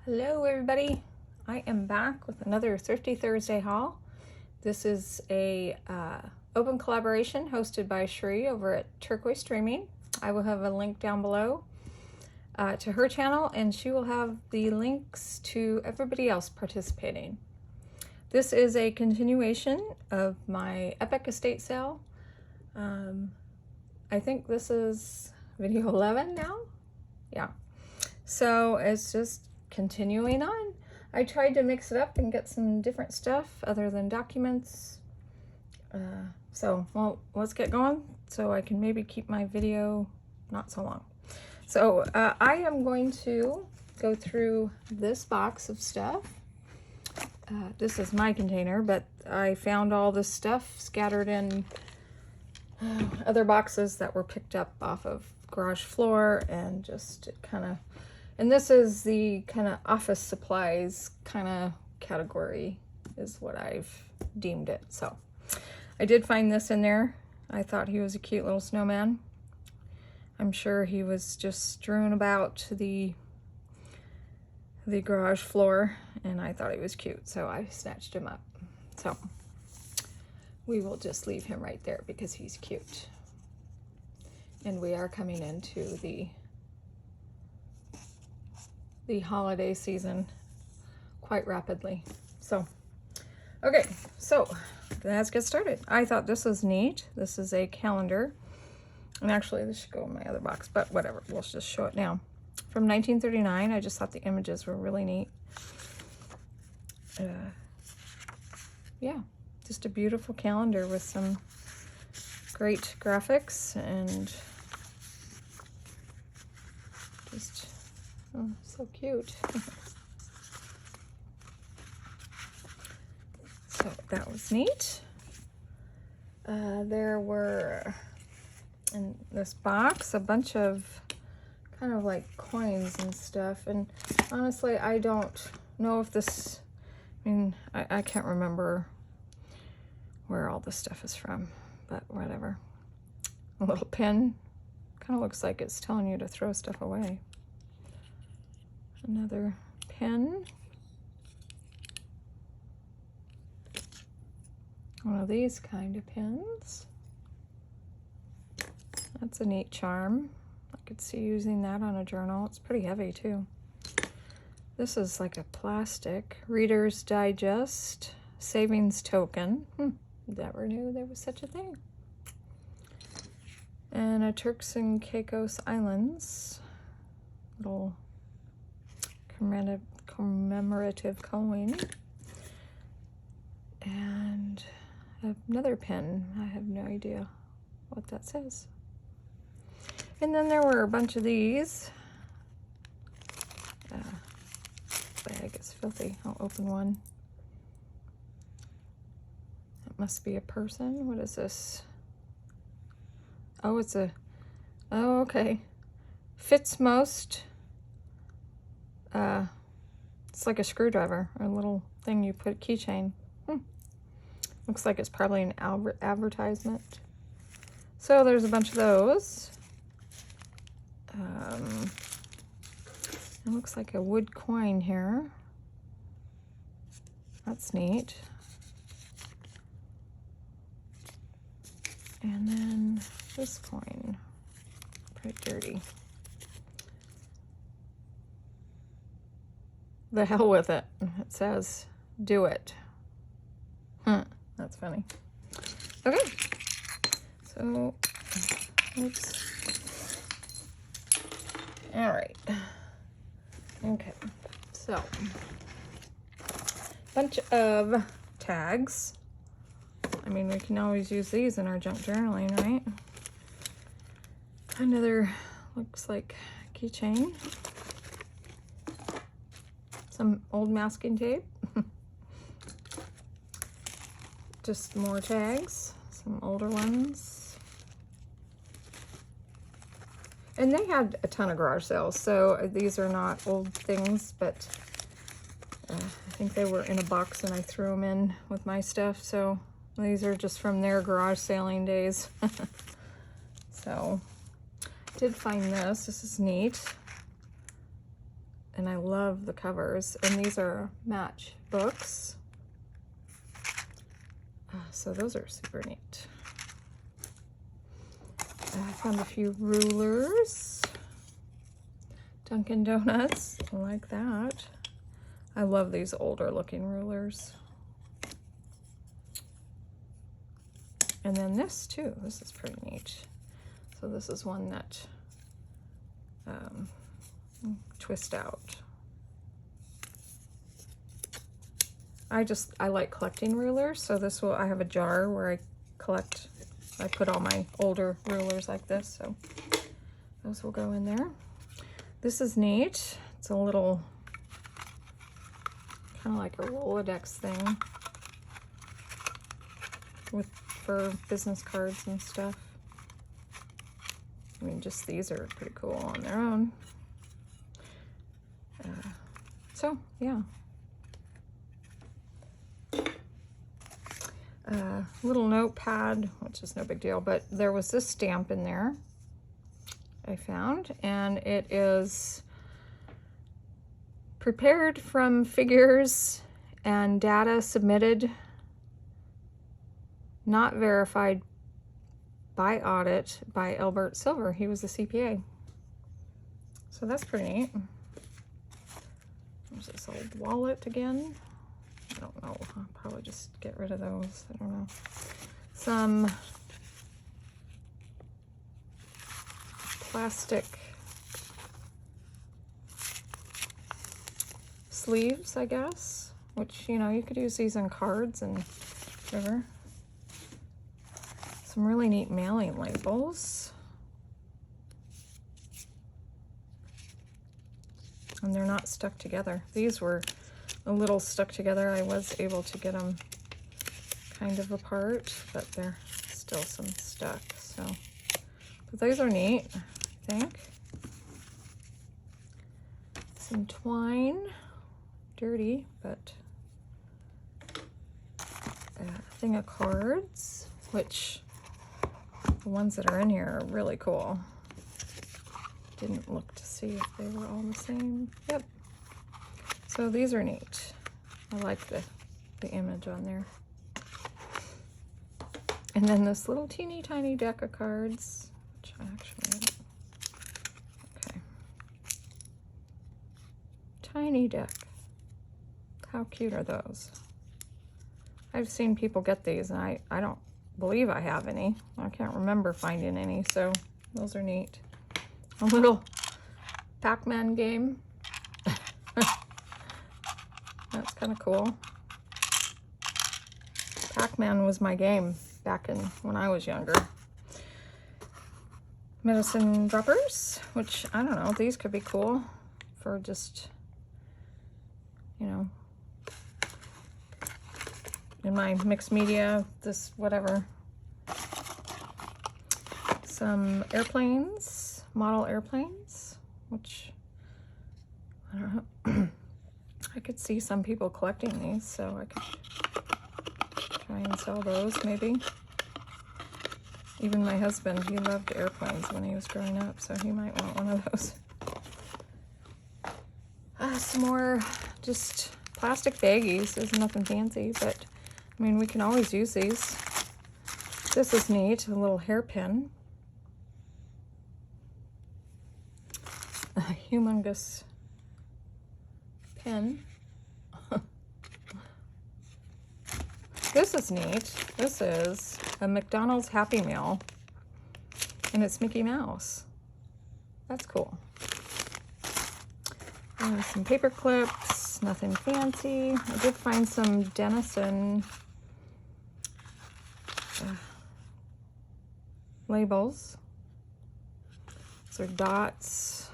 Hello everybody, I am back with another Thrifty Thursday haul. This is a open collaboration hosted by Cherie over at Turquoise Streaming. I will have a link down below to her channel, and she will have the links to everybody else participating. This is a continuation of my Epic estate sale. I think this is video 11 now. Yeah, so it's just continuing on. I tried to mix it up and get some different stuff other than documents. Well, let's get going so I can maybe keep my video not so long. So I am going to go through this box of stuff. This is my container, but I found all this stuff scattered in other boxes that were picked up off of garage floor, and just kind of, and this is the kind of office supplies kind of category is what I've deemed it. So I did find this in there. I thought he was a cute little snowman. I'm sure he was just strewn about the garage floor, and I thought he was cute, so I snatched him up. So we will just leave him right there because he's cute. And we are coming into the holiday season quite rapidly. So, okay, so let's get started. I thought this was neat. This is a calendar. And actually, this should go in my other box, but whatever, we'll just show it now. From 1939, I just thought the images were really neat. Yeah, just a beautiful calendar with some great graphics and just, oh, so cute. So that was neat. There were in this box a bunch of kind of like coins and stuff, and honestly I don't know if this, I mean, I can't remember where all this stuff is from, but whatever. A little pin, kind of looks like it's telling you to throw stuff away. Another pin. One of these kind of pins. That's a neat charm. I could see using that on a journal. It's pretty heavy too. This is like a plastic Reader's Digest savings token. Never knew there was such a thing. And a Turks and Caicos Islands little commemorative coin. And another pen. I have no idea what that says. And then there were a bunch of these. Bag is filthy. I'll open one. It must be a person. What is this? Oh, it's a, oh, okay. Fits most. It's like a screwdriver, or a little thing you put, keychain. Looks like it's probably an advertisement. So there's a bunch of those. It looks like a wood coin here. That's neat. And then this coin, pretty dirty. The hell with it. It says, do it. That's funny. Okay. So, oops. All right. Okay. So, bunch of tags. I mean, we can always use these in our junk journaling, right? Another, looks like keychain. Some old masking tape. Just more tags, some older ones. And they had a ton of garage sales, so these are not old things, but I think they were in a box and I threw them in with my stuff, so these are just from their garage sailing days. So, did find this. This is neat. and I love the covers. And these are match books. So those are super neat. I found a few rulers. Dunkin' Donuts, I like that. I love these older looking rulers. And then this too, this is pretty neat. So this is one that twist out. I like collecting rulers, so this will, I have a jar where I put all my older rulers like this, so those will go in there. This is neat. It's a little, kind of like a Rolodex thing for business cards and stuff. I mean, just these are pretty cool on their own. So, yeah. Little notepad, which is no big deal, but there was this stamp in there I found, and it is prepared from figures and data submitted, not verified by audit by Albert Silver. He was a CPA. So that's pretty neat. There's this old wallet again. I don't know. I'll probably just get rid of those. I don't know. Some plastic sleeves, I guess, which, you know, you could use these on cards and whatever. Some really neat mailing labels. And they're not stuck together. These were a little stuck together. I was able to get them kind of apart, but they're still some stuck. So, but those are neat, I think. Some twine, dirty, but a thing of cards, which the ones that are in here are really cool. Didn't look to see if they were all the same. Yep. So these are neat. I like the image on there. And then this little teeny tiny deck of cards, which I actually, okay. Tiny deck. How cute are those? I've seen people get these, and I don't believe I have any. I can't remember finding any, so those are neat. A little Pac-Man game. That's kind of cool. Pac-Man was my game back when I was younger. Medicine droppers, which, I don't know, these could be cool for just, you know, in my mixed media, this whatever. Some airplanes, model airplanes, which, I don't know. I could see some people collecting these, so I could try and sell those maybe. Even my husband, he loved airplanes when he was growing up, so he might want one of those. Some more just plastic baggies. There's nothing fancy, but I mean, we can always use these. This is neat, a little hairpin. A humongous pin. This is neat. This is a McDonald's Happy Meal, and it's Mickey Mouse. That's cool. Some paper clips, nothing fancy. I did find some Denizen labels. These are dots.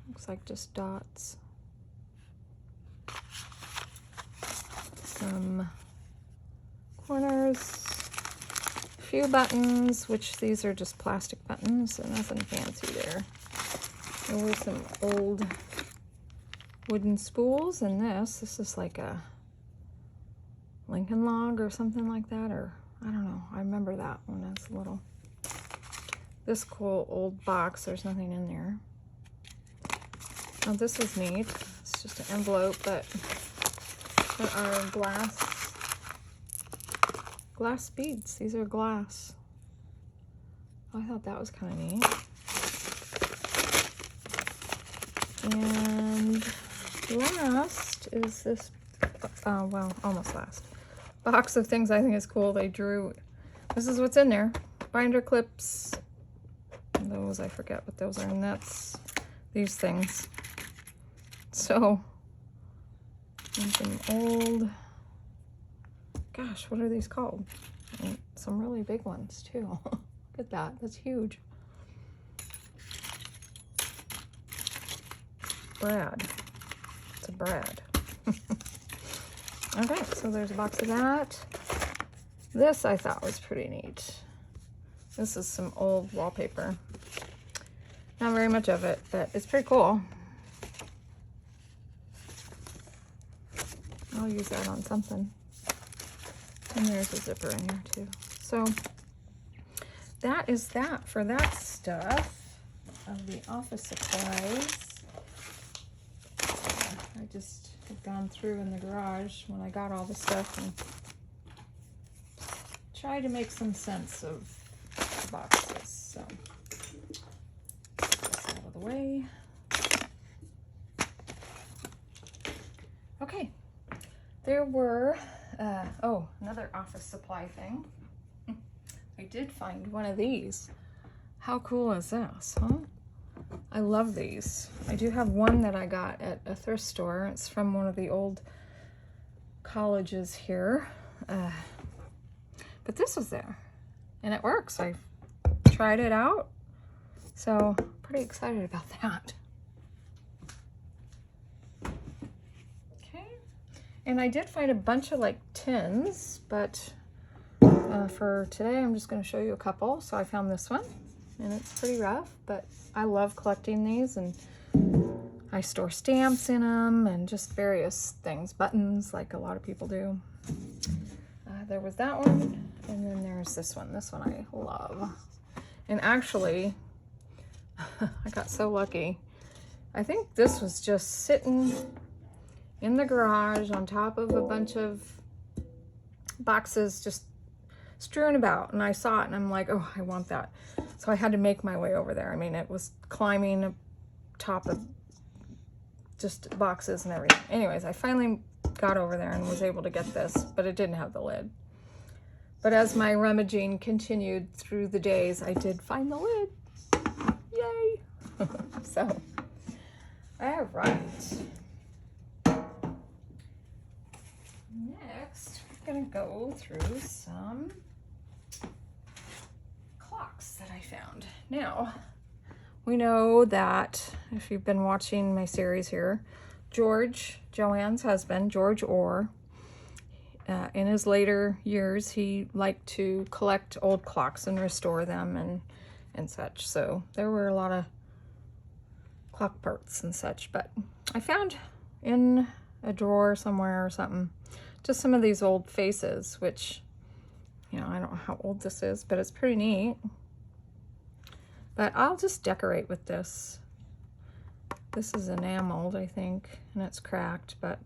Looks like just dots. Some corners, a few buttons, which these are just plastic buttons, so nothing fancy there. There were some old wooden spools, and this is like a Lincoln log or something like that, or I don't know. I remember that when I was little. This cool old box, there's nothing in there. Oh, this is neat. It's It's just an envelope, but there are glass beads. These are glass. I thought that was kind of neat. And last is this, well, almost last, box of things I think is cool. They drew, this is what's in there. Binder clips. Those, I forget what those are, and that's these things. So, and some old, gosh, what are these called? And some really big ones too. Look at that, that's huge. Brad. It's a Brad. Okay, so there's a box of that. This I thought was pretty neat. This is some old wallpaper. Not very much of it, but it's pretty cool. I'll use that on something. And there's a zipper in here too. So that is that for that stuff of the office supplies. I just have gone through in the garage when I got all the stuff and tried to make some sense of the boxes. So get this out of the way. Okay, there were, oh, another office supply thing. I did find one of these. How cool is this, huh? I love these. I do have one that I got at a thrift store. It's from one of the old colleges here. But this was there, and it works. I tried it out, so pretty excited about that. Okay, and I did find a bunch of like tins, but for today I'm just going to show you a couple. So I found this one, and it's pretty rough, but I love collecting these, and I store stamps in them and just various things, buttons like a lot of people do. There was that one, and then there's this one. This one I love. And actually, I got so lucky. I think this was just sitting in the garage on top of a bunch of boxes just strewn about, and I saw it and I'm like, oh, I want that. So I had to make my way over there. I mean, it was climbing up top of just boxes and everything. Anyways, I finally got over there and was able to get this, but it didn't have the lid. But as my rummaging continued through the days, I did find the lid. Yay! So, all right. Next, we're gonna go through some clocks that I found. Now, we know that if you've been watching my series here, George, Joanne's husband, George Orr, in his later years, he liked to collect old clocks and restore them and such. So there were a lot of clock parts and such, but I found in a drawer somewhere or something, just some of these old faces, which, you know, I don't know how old this is, but it's pretty neat. But I'll just decorate with this. This is enameled, I think, and it's cracked, but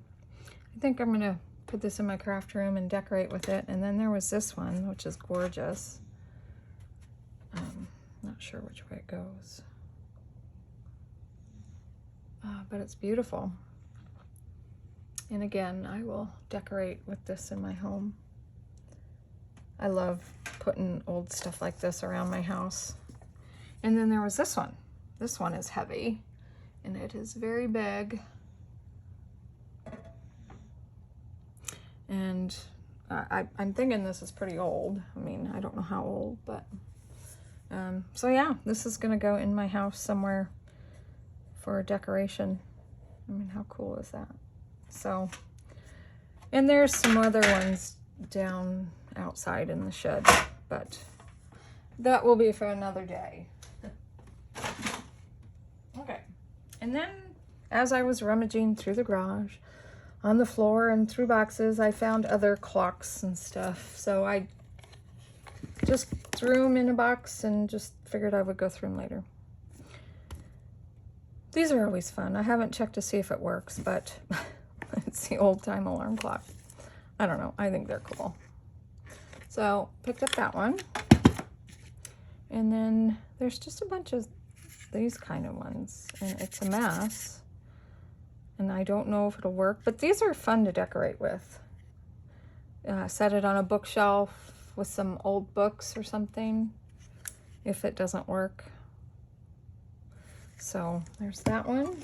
I think I'm gonna put this in my craft room and decorate with it. And then there was this one, which is gorgeous. Not sure which way it goes. But it's beautiful. And again, I will decorate with this in my home. I love putting old stuff like this around my house. And then there was this one. This one is heavy, and it is very big. And I'm thinking this is pretty old. I mean, I don't know how old, but so yeah, this is gonna go in my house somewhere for decoration. I mean, how cool is that? So, and there's some other ones down outside in the shed, but that will be for another day. Okay, and then as I was rummaging through the garage, on the floor and through boxes, I found other clocks and stuff. So I just threw them in a box and just figured I would go through them later. These are always fun. I haven't checked to see if it works, but it's the old time alarm clock. I don't know. I think they're cool. So picked up that one. And then there's just a bunch of these kind of ones. And it's a mess. And I don't know if it'll work, but these are fun to decorate with. Set it on a bookshelf with some old books or something if it doesn't work. So there's that one.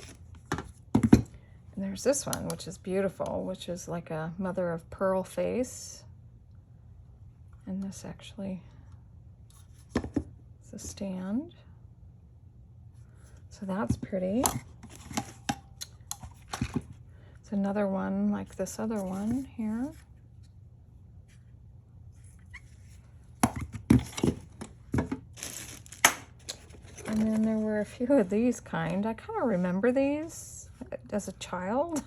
And there's this one, which is beautiful, which is like a mother of pearl face. And this actually is a stand. So that's pretty. It's another one like this other one here. And then there were a few of these kind. I kind of remember these as a child.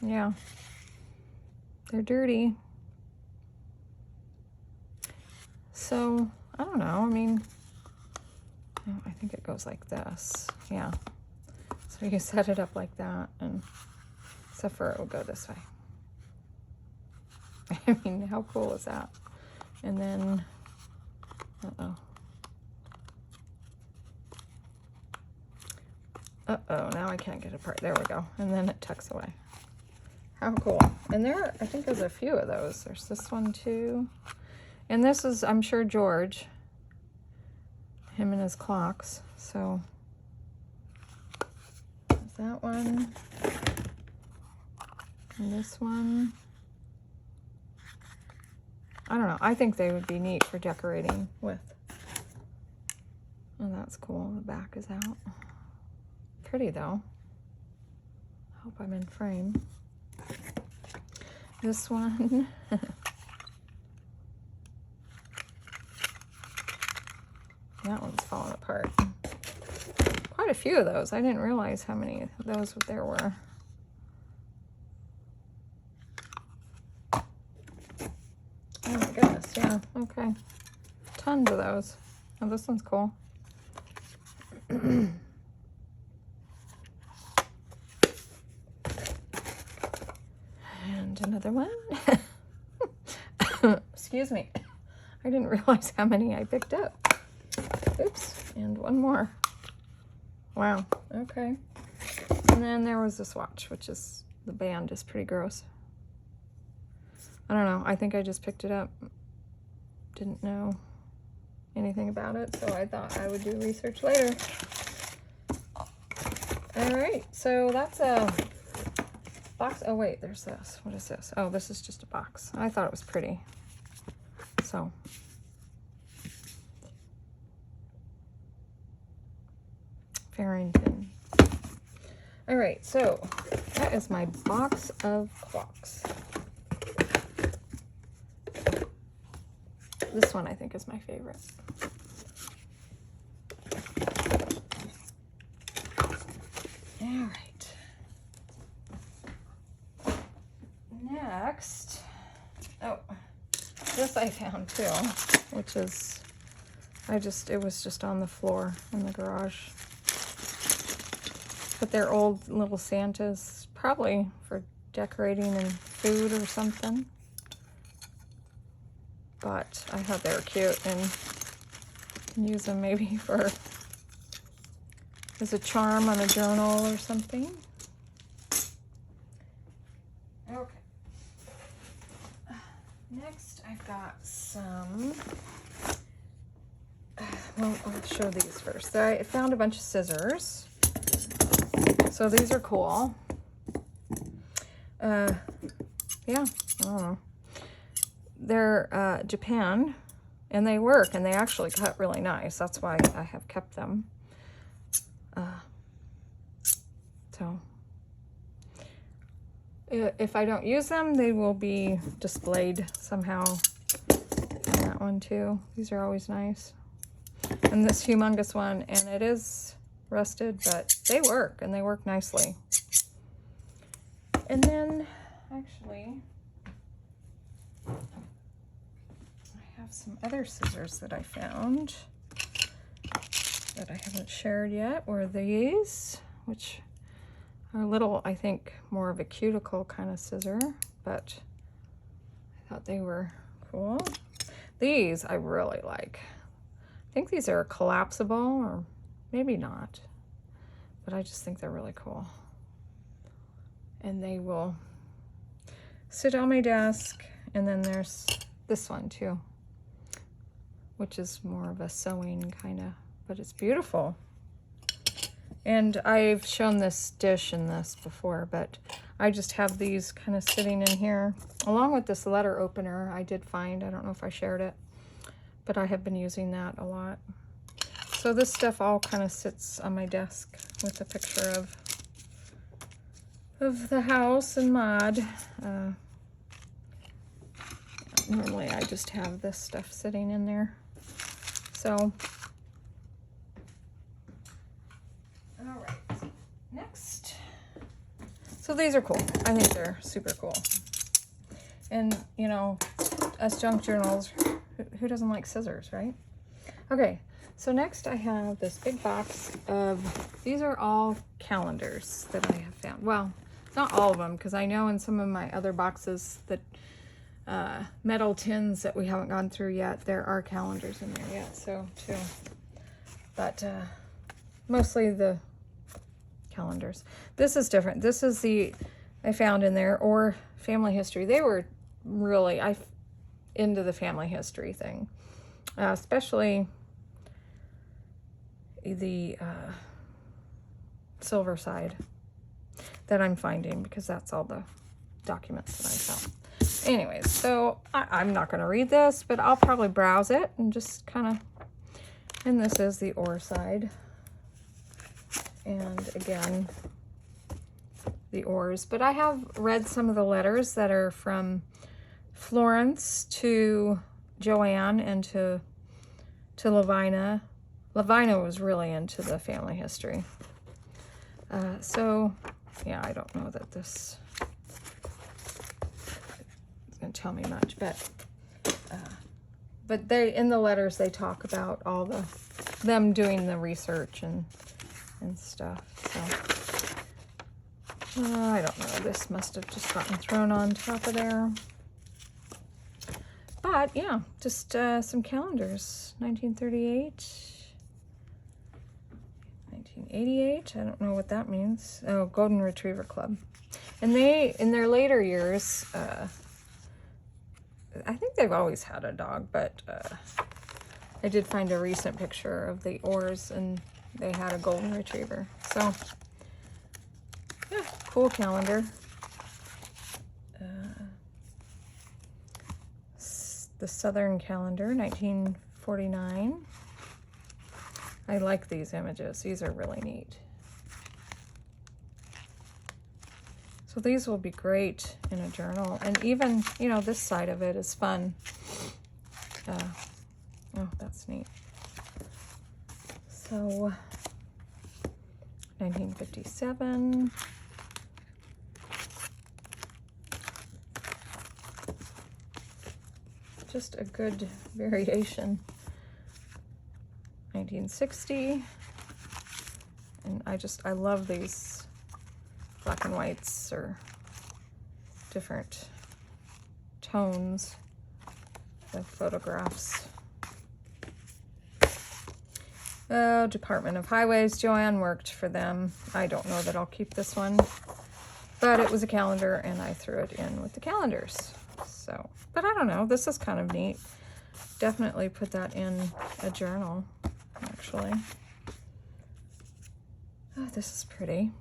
Yeah, they're dirty. So, I don't know. I mean, I think it goes like this. Yeah. So you set it up like that, and except for it will go this way. I mean, how cool is that? And then, now I can't get it apart. There we go. And then it tucks away. How cool. And there, I think there's a few of those. There's this one too. And this is, I'm sure, George. Him and his clocks. So, there's that one. And this one. I don't know. I think they would be neat for decorating with. Oh, that's cool. The back is out. Pretty though. I hope I'm in frame. This one. That one's falling apart. Quite a few of those. I didn't realize how many of those there were. Oh my goodness, yeah, okay. Tons of those. Oh, this one's cool. And another one. Excuse me. I didn't realize how many I picked up. Oops, and one more. Wow, okay. And then there was this watch, which is, the band is pretty gross. I don't know, I think I just picked it up. Didn't know anything about it, so I thought I would do research later. All right, so that's a box. Oh wait, there's this. What is this? Oh, this is just a box. I thought it was pretty. So. Farrington. All right, so that is my box of clocks. This one I think is my favorite. All right. Next, oh, this I found too, which is, it was just on the floor in the garage. But they're old little Santas, probably for decorating and food or something. But I thought they were cute and can use them maybe for as a charm on a journal or something. Okay. Next, I've got some. Well, I'll show these first. I found a bunch of scissors. So these are cool. Yeah, I don't know. They're Japan, and they work, and they actually cut really nice. That's why I have kept them. So if I don't use them, they will be displayed somehow. And that one too. These are always nice. And this humongous one, and it is rusted, but they work, and they work nicely. And then, actually, I have some other scissors that I found. that I haven't shared yet were these, which are a little, I think, more of a cuticle kind of scissor, but I thought they were cool. These I really like. I think these are collapsible, or maybe not, but I just think they're really cool. And they will sit on my desk. And then there's this one too, which is more of a sewing kind of, but it's beautiful. And I've shown this dish in this before, but I just have these kind of sitting in here along with this letter opener I did find. I don't know if I shared it, but I have been using that a lot. So this stuff all kind of sits on my desk with a picture of the house and Maud. Normally I just have this stuff sitting in there. So, all right, next. So these are cool. I think they're super cool. And, you know, us junk journals, who doesn't like scissors, right? Okay, so next I have this big box of, these are all calendars that I have found. Well, not all of them, because I know in some of my other boxes that metal tins that we haven't gone through yet, there are calendars in there yet, so too. But mostly the calendars. This is different. This is the, I found in there, or family history. They were really, into the family history thing, especially the silver side that I'm finding, because that's all the documents that I found. Anyways, so I'm not going to read this, but I'll probably browse it and just kind of, and this is the ore side. And again, the ores. But I have read some of the letters that are from Florence to Joanne and to Lavina. Lavina was really into the family history. So, yeah, I don't know that this tell me much, but they, in the letters, they talk about all them doing the research and stuff. So I don't know, this must have just gotten thrown on top of there, but yeah, just some calendars. 1938, 1988, I don't know what that means. Oh, Golden Retriever Club. And they, in their later years, I think they've always had a dog, but I did find a recent picture of the ores, and they had a golden retriever. So, yeah, cool calendar. The Southern Calendar, 1949. I like these images. These are really neat. So these will be great in a journal. And even, you know, this side of it is fun. Oh, that's neat. So, 1957. Just a good variation. 1960. And I love these black and whites or different tones of photographs. Oh, Department of Highways. Joanne worked for them. I don't know that I'll keep this one, but it was a calendar and I threw it in with the calendars. So, but I don't know. This is kind of neat. Definitely put that in a journal, actually. Oh, this is pretty.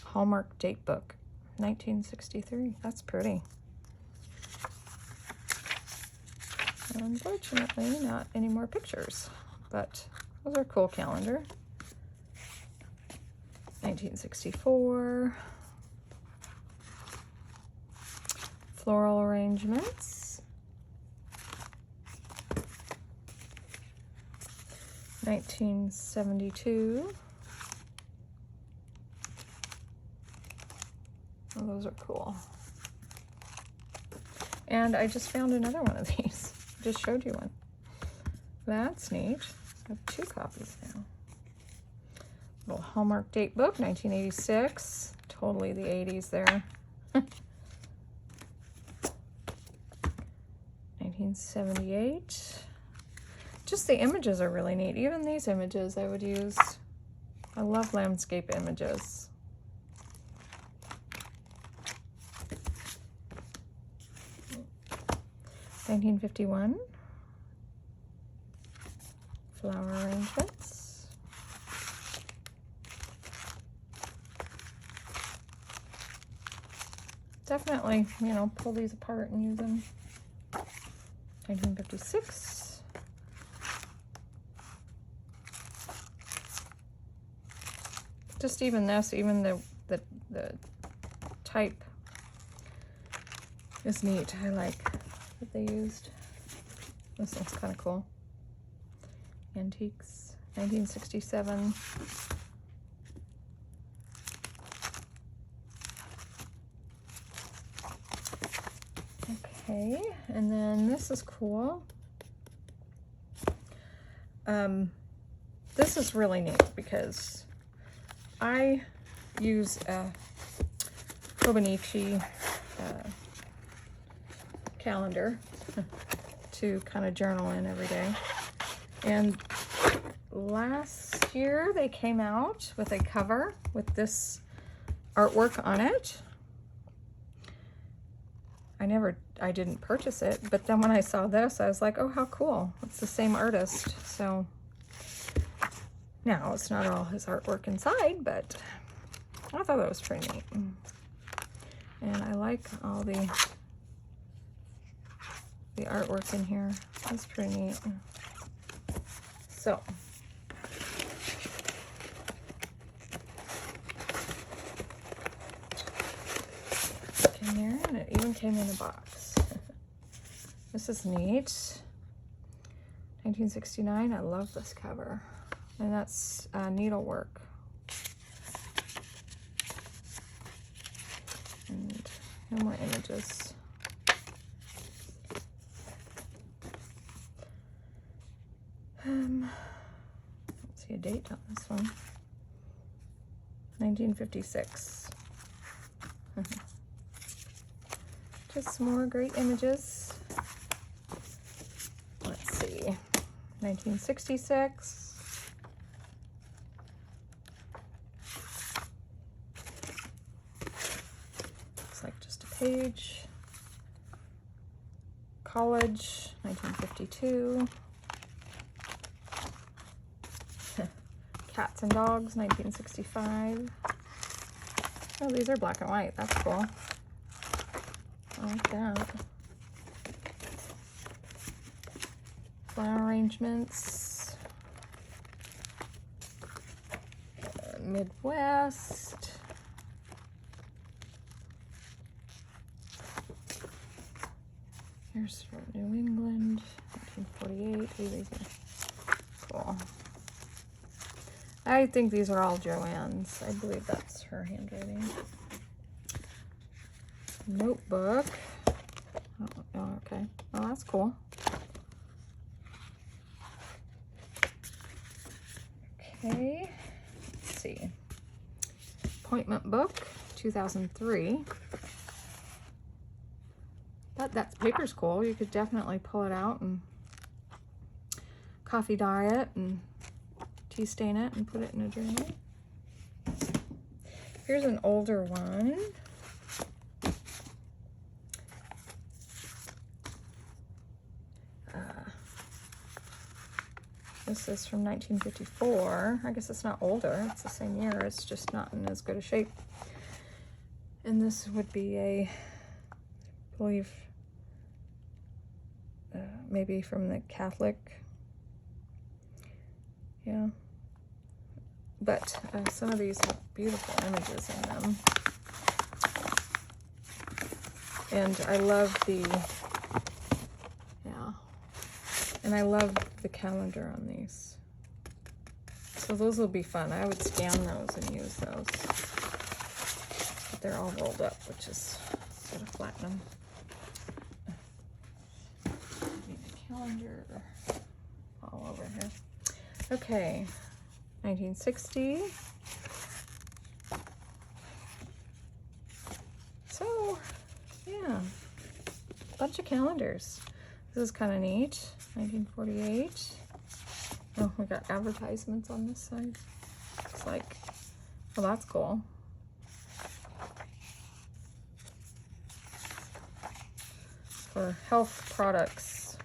Hallmark date book, 1963. That's pretty. Unfortunately, not any more pictures, but those are a cool calendar. 1964. Floral arrangements. 1972. Oh, those are cool. And I just found another one of these. Just showed you one. That's neat. I have 2 copies now. Little Hallmark date book, 1986. Totally the 80s there. 1978. Just the images are really neat. Even these images I would use. I love landscape images. (1951). Flower arrangements. Definitely, you know, pull these apart and use them. 1956. Just even this, even the type is neat. I like what they used. This looks kind of cool. Antiques, 1967. Okay, and then this is cool. This is really neat because I use a Hobonichi calendar to kind of journal in every day. And last year they came out with a cover with this artwork on it. I didn't purchase it, but then when I saw this, I was like, oh, how cool. It's the same artist. So now it's not all his artwork inside, but I thought that was pretty neat. And I like all the artwork in here. That's pretty neat. So in there, and it even came in a box. This is neat. 1969. I love this cover, and that's needlework. And no more images. Let's see a date on this one. 1956. Just some more great images. Let's see. 1966. Looks like just a page. College, 1952. Cats and Dogs, 1965. Oh, these are black and white. That's cool. I like that. Flower arrangements. Midwest. Here's from New England, 1948. These are cool. I think these are all Joanne's. I believe that's her handwriting. Notebook. Oh, okay. Oh, that's cool. Okay. Let's see. Appointment book, 2003. But that paper's cool. You could definitely pull it out and coffee dye it and tea stain it and put it in a journal. Here's an older one. This is from 1954. I guess it's not older. It's the same year. It's just not in as good a shape. And this would be a, I believe, maybe from the Catholic. Yeah. But some of these have beautiful images in them. And I love the, and I love the calendar on these. So those will be fun. I would scan those and use those. But they're all rolled up, which is sort of flatten them. Need a calendar all over here. Okay, 1960. calendars. This is kind of neat. 1948. Oh, we got advertisements on this side. It's like, well, that's cool. For health products.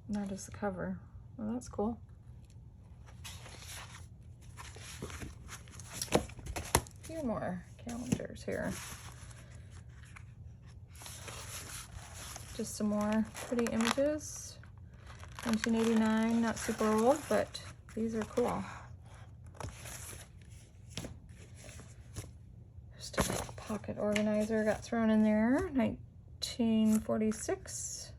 That is the cover. Well, that's cool. A few more calendars here. Just some more pretty images. 1989, not super old, but these are cool. Just a pocket organizer got thrown in there. 1946.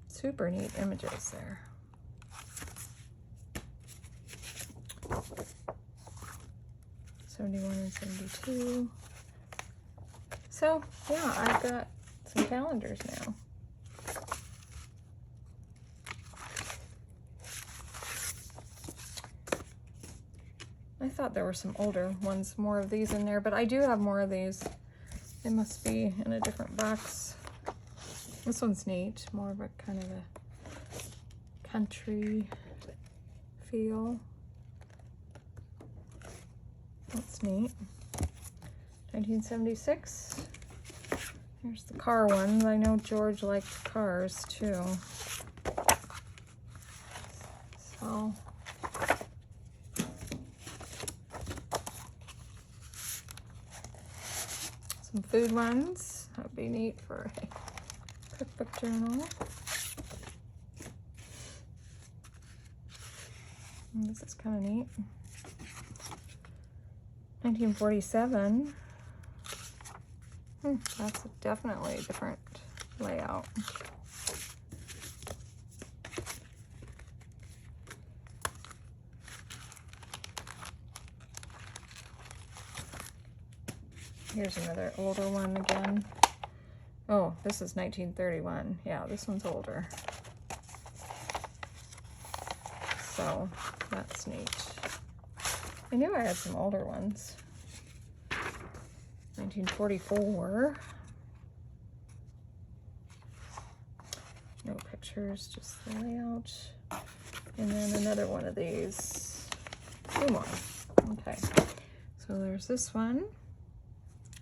Super neat images there. '71 and '72. So yeah, I've got some calendars now. I thought there were some older ones, more of these in there, but I do have more of these. They must be in a different box. This one's neat, more of a kind of a country feel. That's neat. 1976. Here's the car one. I know George liked cars too. So some food ones. That would be neat for a cookbook journal. And this is kind of neat. 1947. That's definitely a different layout. Here's another older one again. Oh, this is 1931. Yeah, this one's older. So that's neat. I knew I had some older ones. 1944. No pictures, just the layout. And then another one of these. Two more. Okay. So there's this one.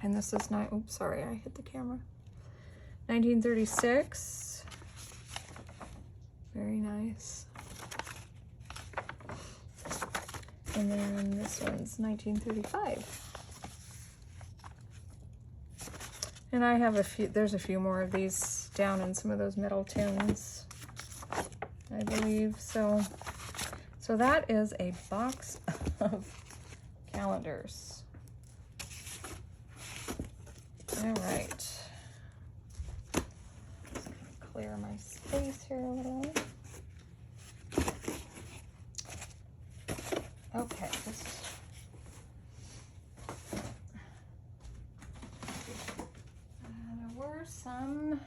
And this is not, oops, sorry, I hit the camera. 1936. Very nice. And then this one's 1935. And I have a few, there's a few more of these down in some of those metal tins, I believe. So that is a box of calendars. All right. Just gonna clear my space here a little. Okay, there were some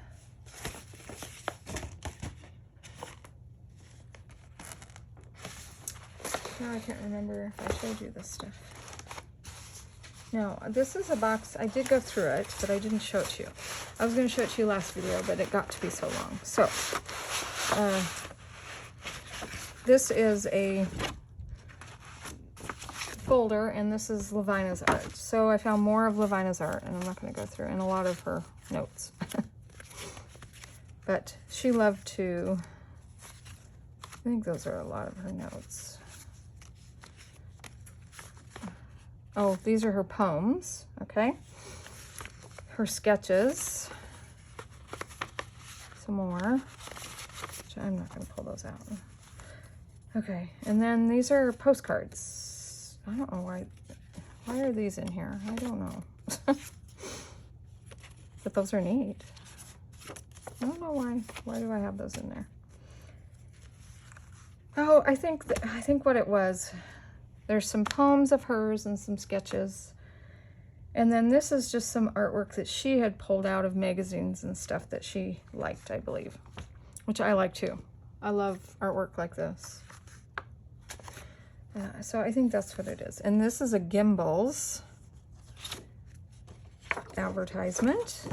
now I can't remember if I showed you this stuff. No, this is a box. I did go through it, but I didn't show it to you. I was going to show it to you last video, but it got to be so long. So, this is a folder, and this is Lavina's art. So I found more of Lavina's art, and I'm not going to go through, and a lot of her notes. But she loved to, I think those are a lot of her notes. Oh, these are her poems, okay? Her sketches. Some more. Which I'm not going to pull those out. Okay, and then these are postcards. I don't know why are these in here? I don't know. But those are neat. I don't know why do I have those in there? Oh, I think what it was, there's some poems of hers and some sketches. And then this is just some artwork that she had pulled out of magazines and stuff that she liked, I believe. Which I like too. I love artwork like this. So I think that's what it is. And this is a Gimbals advertisement.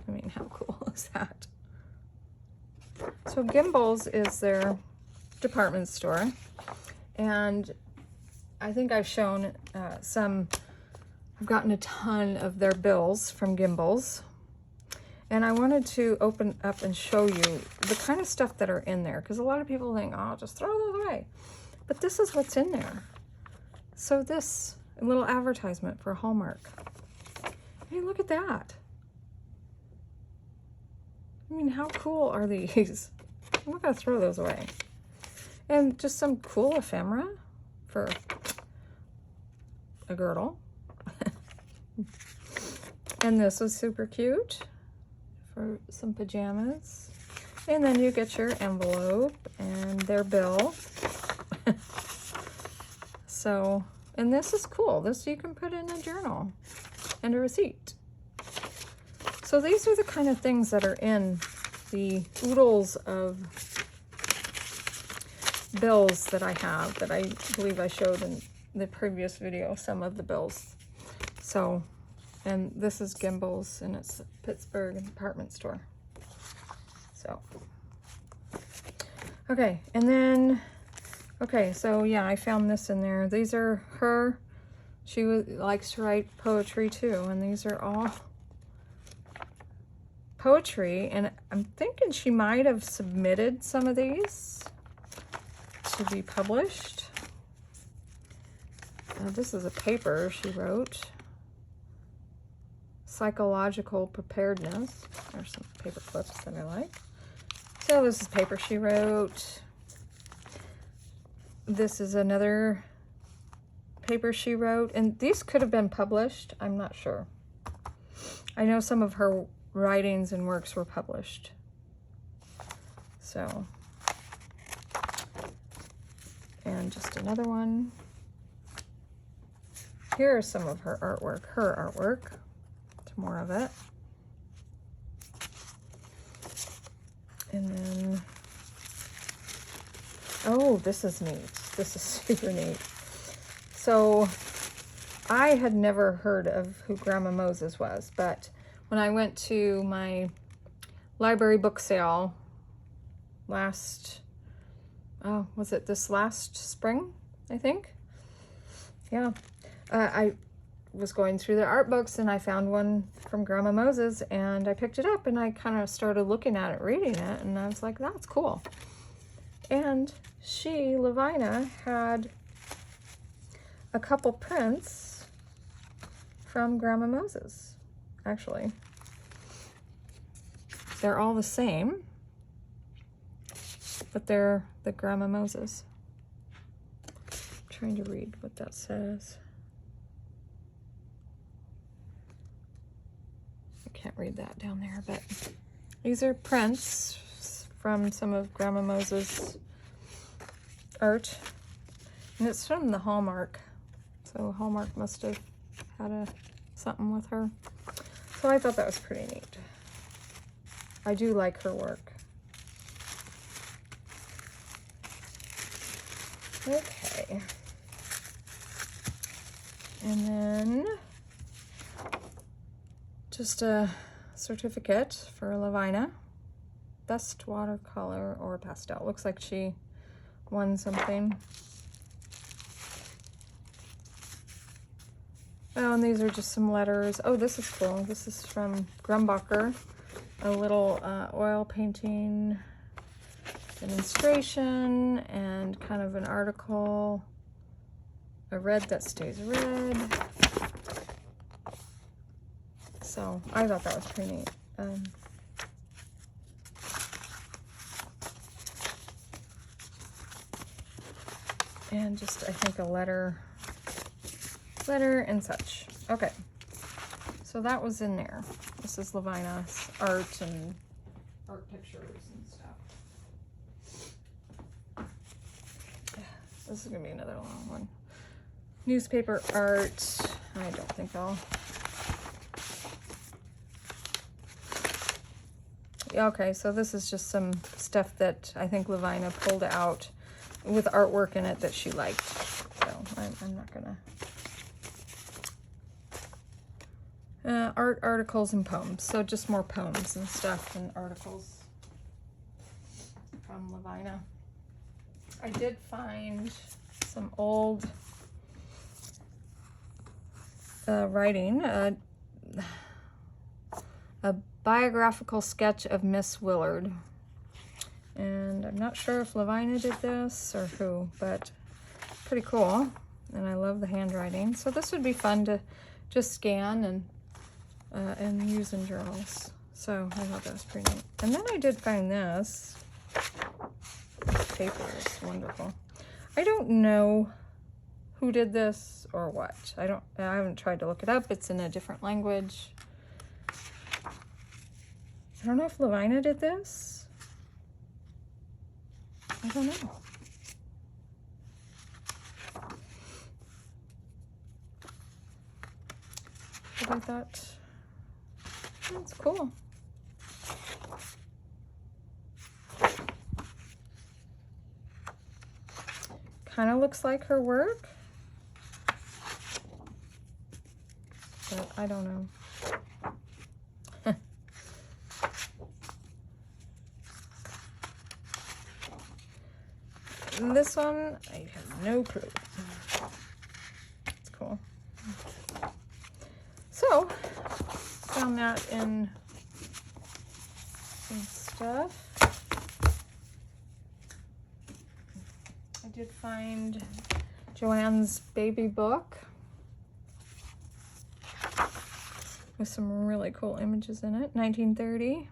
I mean, how cool is that? So Gimbals is their department store. And I think I've shown I've gotten a ton of their bills from Gimbals. And I wanted to open up and show you the kind of stuff that are in there. Because a lot of people think, oh, just throw those away. But this is what's in there. So this, a little advertisement for Hallmark. Hey, look at that. I mean, how cool are these? I'm not gonna throw those away. And just some cool ephemera for a girdle. And this was super cute for some pajamas. And then you get your envelope and their bill. So, and this is cool. This you can put in a journal and a receipt. So these are the kind of things that are in the oodles of bills that I have, that I believe I showed in the previous video, some of the bills. So, and this is Gimbals, and it's a Pittsburgh department store. So, okay, and then, okay, so yeah, I found this in there. These are her, she likes to write poetry too, and these are all poetry, and I'm thinking she might have submitted some of these to be published. This is a paper she wrote. Psychological preparedness. There's some paper clips that I like. So this is paper she wrote. This is another paper she wrote, and these could have been published. I'm not sure. I know some of her writings and works were published. So, and just another one. Here are some of her artwork, more of it. And then, oh, this is neat. This is super neat. So I had never heard of who Grandma Moses was, but when I went to my library book sale was it this last spring, I think? Yeah. I was going through the art books and I found one from Grandma Moses, and I picked it up and I kind of started looking at it, reading it, and I was like, that's cool. And she, Lavina, had a couple prints from Grandma Moses, actually. They're all the same, but they're the Grandma Moses. I'm trying to read what that says. Can't read that down there, but these are prints from some of Grandma Moses' art, and it's from the Hallmark, so Hallmark must have had something with her. So I thought that was pretty neat. I do like her work. Okay, and then just a certificate for Lavina. Best watercolor or pastel. Looks like she won something. Oh, and these are just some letters. Oh, this is cool. This is from Grumbacher. A little oil painting demonstration and kind of an article. A red that stays red. So I thought that was pretty neat. And just, I think, a letter and such. Okay, so that was in there. This is Lavina's art and art pictures and stuff. This is gonna be another long one. Newspaper art. I don't think I'll. Okay, so this is just some stuff that I think Lavina pulled out with artwork in it that she liked. So I'm not gonna. Art, articles, and poems. So just more poems and stuff than articles from Levina. I did find some old writing. A biographical sketch of Miss Willard. And I'm not sure if Levina did this or who, but pretty cool. And I love the handwriting. So this would be fun to just scan and use in journals. So I thought that was pretty neat. And then I did find this. This paper is wonderful. I don't know who did this or what. I haven't tried to look it up. It's in a different language. I don't know if Levina did this. I don't know. But I thought, that's cool. Kind of looks like her work, but I don't know. This one, I have no clue. It's cool. So, found that in some stuff. I did find Joanne's baby book with some really cool images in it, 1930.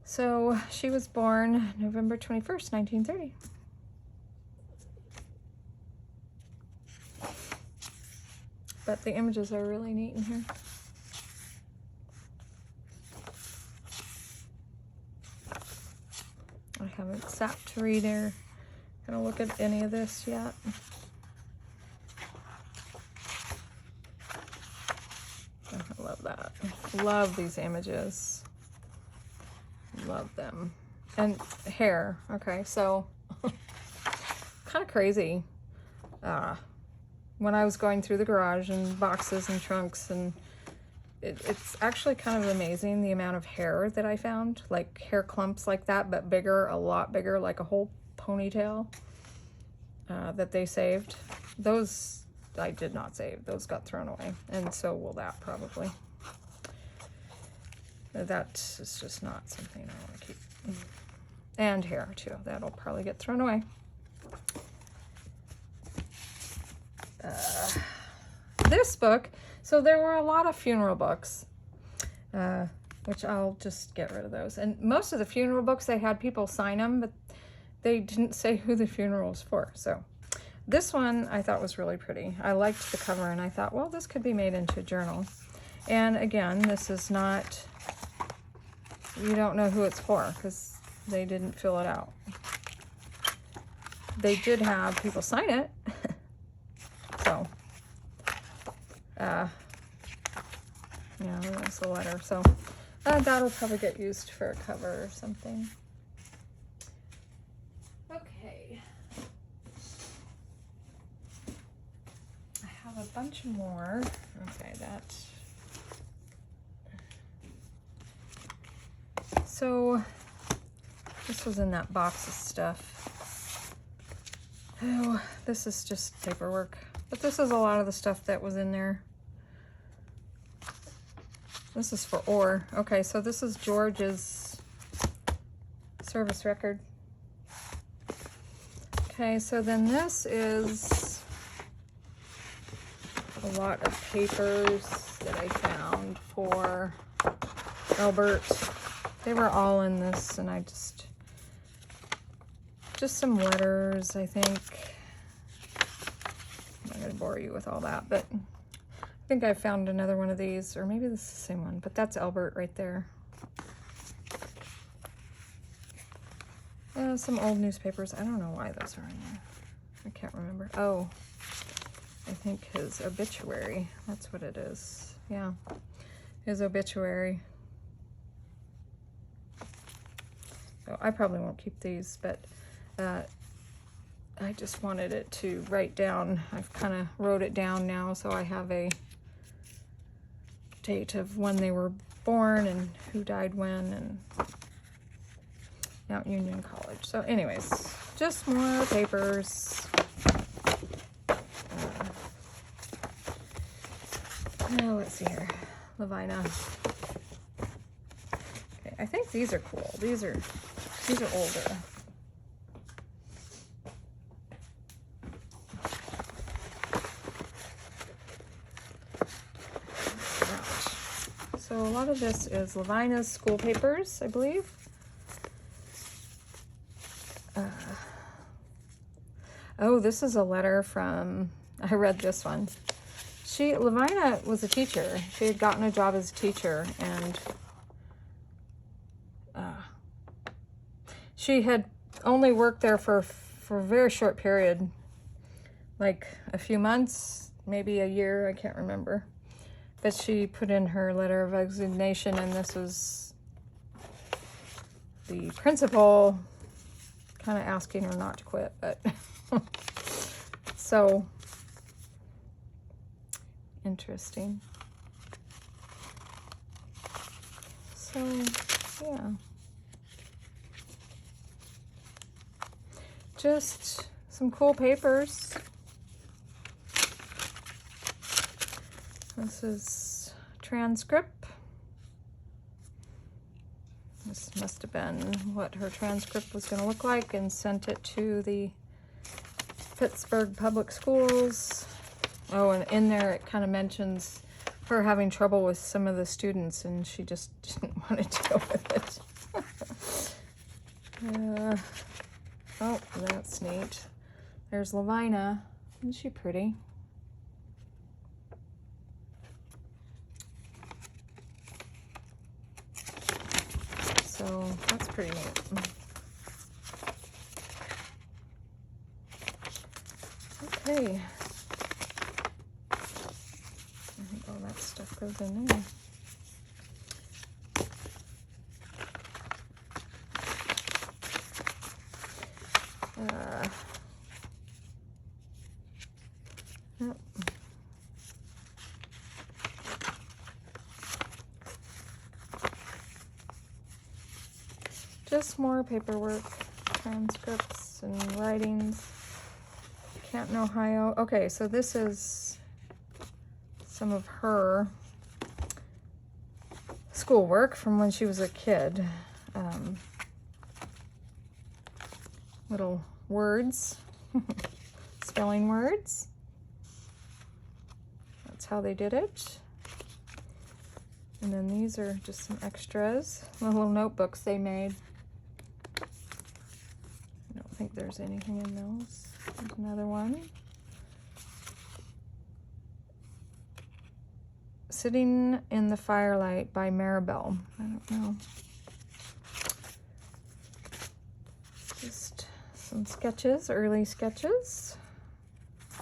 So she was born November 21st, 1930. But the images are really neat in here. I haven't sat to read or gonna look at any of this yet. Oh, I love that. Love these images. Love them. And hair. Okay, so kind of crazy. When I was going through the garage and boxes and trunks, and it's actually kind of amazing the amount of hair that I found, like hair clumps like that, but bigger, a lot bigger, like a whole ponytail that they saved. Those I did not save. Those got thrown away, and so will that probably. That is just not something I want to keep. And hair too. That'll probably get thrown away. This book, so there were a lot of funeral books, which I'll just get rid of those. And most of the funeral books, they had people sign them, but they didn't say who the funeral was for. So this one I thought was really pretty. I liked the cover, and I thought, well, this could be made into a journal. And again, this is not, you don't know who it's for because they didn't fill it out. They did have people sign it. So, yeah, that's a letter. So that'll probably get used for a cover or something. Okay. I have a bunch more. Okay, that. So this was in that box of stuff. Oh, this is just paperwork. But this is a lot of the stuff that was in there. This is for Orr. Okay, so this is George's service record. Okay, so then this is a lot of papers that I found for Albert. They were all in this, and I just some letters, I think. I'm not gonna bore you with all that, but I think I found another one of these, or maybe this is the same one, but that's Albert right there. Some old newspapers. I don't know why those are in there. I can't remember. Oh, I think his obituary. That's what it is. Yeah, his obituary. So I probably won't keep these, but I just wanted it to write down. I've kind of wrote it down now, so I have a date of when they were born and who died when, and Mount Union College. So anyways, just more papers. Now let's see here. Lavina. Okay, I think these are cool. These are older. So a lot of this is Lavina's school papers, I believe. Oh, this is a letter from, I read this one. Lavina was a teacher. She had gotten a job as a teacher, and she had only worked there for a very short period, like a few months, maybe a year, I can't remember. But she put in her letter of resignation, and this was the principal kind of asking her not to quit, but so interesting. So, yeah. Just some cool papers. This is transcript. This must have been what her transcript was going to look like, and sent it to the Pittsburgh Public Schools. Oh, and in there it kind of mentions her having trouble with some of the students, and she just didn't want to deal with it. Oh, that's neat. There's Lavina. Isn't she pretty? So that's pretty neat. Okay. I think all that stuff goes in there. Yep. Just more paperwork, transcripts and writings. Canton, Ohio. Okay, so this is some of her schoolwork from when she was a kid. Little words, spelling words. That's how they did it. And then these are just some extras, the little notebooks they made. I don't think there's anything in those. There's another one. Sitting in the Firelight by Maribel. I don't know. Just some sketches, early sketches.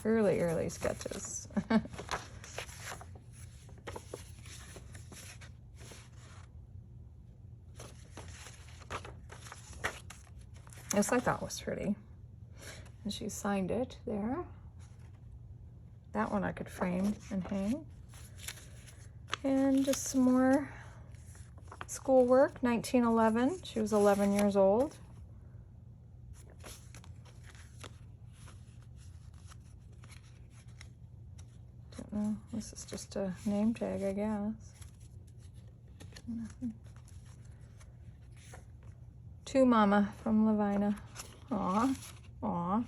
Early sketches. This I thought was pretty. And she signed it there. That one I could frame and hang. And just some more schoolwork, 1911. She was 11 years old. Don't know. This is just a name tag, I guess. Nothing. To Mama from Lavina. Aw, aw.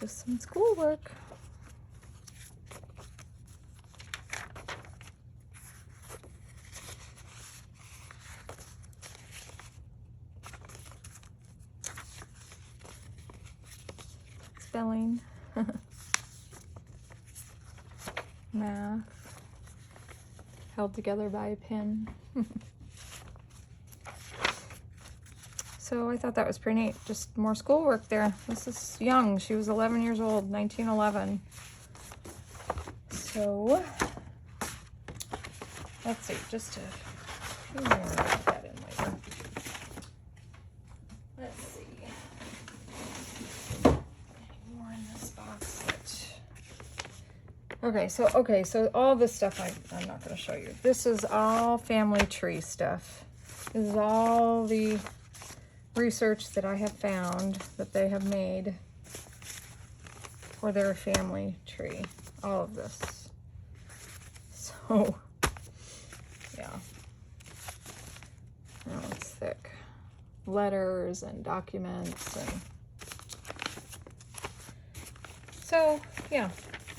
Just some schoolwork. Spelling. Math. Held together by a pin. So I thought that was pretty neat. Just more schoolwork there. This is young. She was 11 years old, 1911. So let's see, just a few more to put that in later. Let's see. Any more in this box? Okay, so all this stuff I'm not going to show you. This is all family tree stuff. This is all the research that I have found that they have made for their family tree. All of this. So, yeah. Oh, it's thick. Letters and documents and so, yeah.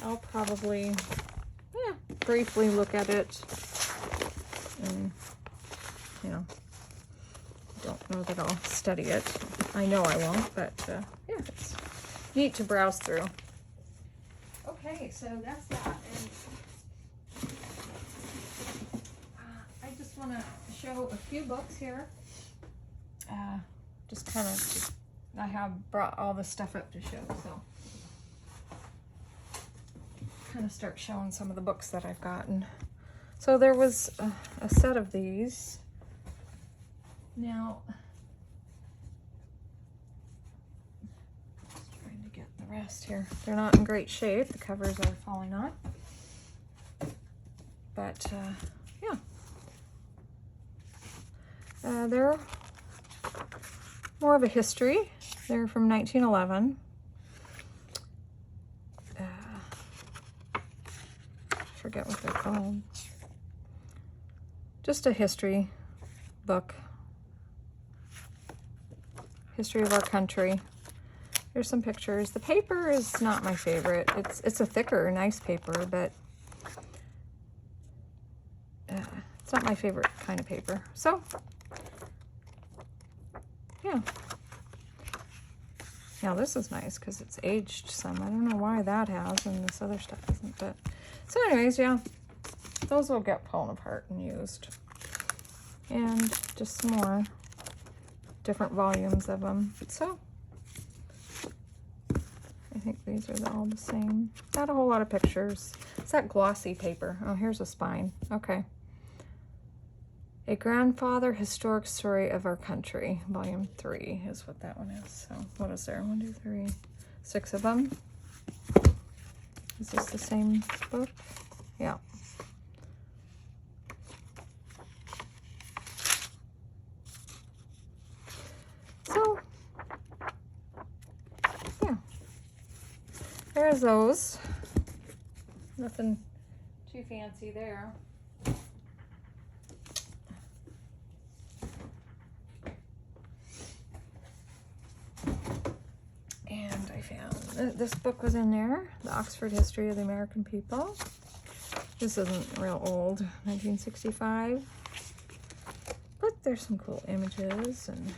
I'll probably, briefly look at it, and, you know, don't know that I'll study it. I know I won't, but, yeah, it's neat to browse through. Okay, so that's that, and I just want to show a few books here. Just kind of, I have brought all the stuff up to show, so. Kind of start showing some of the books that I've gotten. So there was a set of these. Now, just trying to get the rest here. They're not in great shape. The covers are falling off. But yeah, they're more of a history. They're from 1911. Forget what they're called. Just a history book. History of our country. Here's some pictures. The paper is not my favorite. It's a thicker, nice paper, but it's not my favorite kind of paper. So, yeah. Now this is nice because it's aged some. I don't know why that has and this other stuff isn't, but so anyways, yeah, those will get pulled apart and used. And just some more different volumes of them. So I think these are all the same. Not a whole lot of pictures. It's that glossy paper. Oh, here's a spine. Okay. A Grandfather Historic Story of Our Country, Volume 3 is what that one is. So what is there? 1, 2, 3, 6 of them. Is this the same book? Yeah. So, yeah. There's those. Nothing too fancy there. And I found this book was in there, The Oxford History of the American People. This isn't real old, 1965. But there's some cool images, and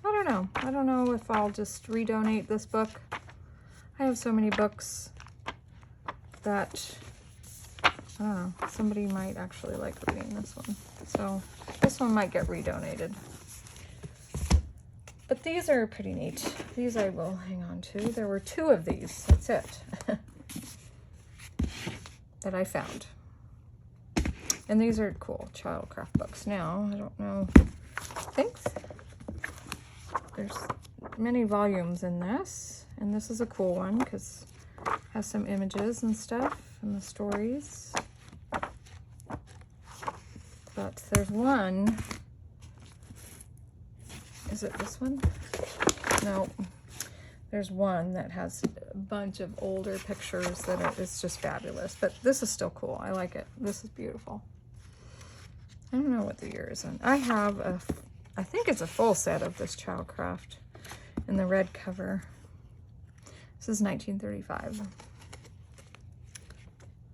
I don't know if I'll just redonate this book. I have so many books that, I don't know, somebody might actually like reading this one. So this one might get redonated. But these are pretty neat. These I will hang on to. There were 2 of these, that's it, that I found. And these are cool Childcraft books. Now, I don't know, I think there's many volumes in this. And this is a cool one because it has some images and stuff and the stories. But there's one. Is it this one? No. There's one that has a bunch of older pictures that is just fabulous. But this is still cool. I like it. This is beautiful. I don't know what the year is on. I have I think it's a full set of this Childcraft in the red cover. This is 1935.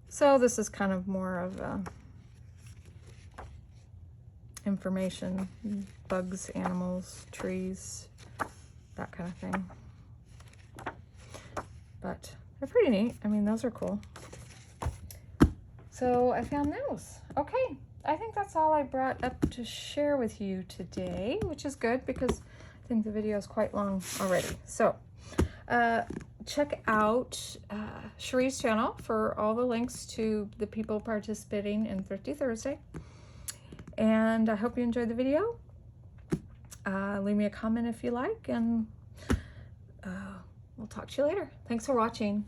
So this is kind of more of information, bugs, animals, trees, that kind of thing. But they're pretty neat. I mean, those are cool. So I found those. Okay, I think that's all I brought up to share with you today, which is good because I think the video is quite long already. So check out Cherie's channel for all the links to the people participating in Thrifty Thursday. And I hope you enjoyed the video. Leave me a comment if you like, and we'll talk to you later. Thanks for watching.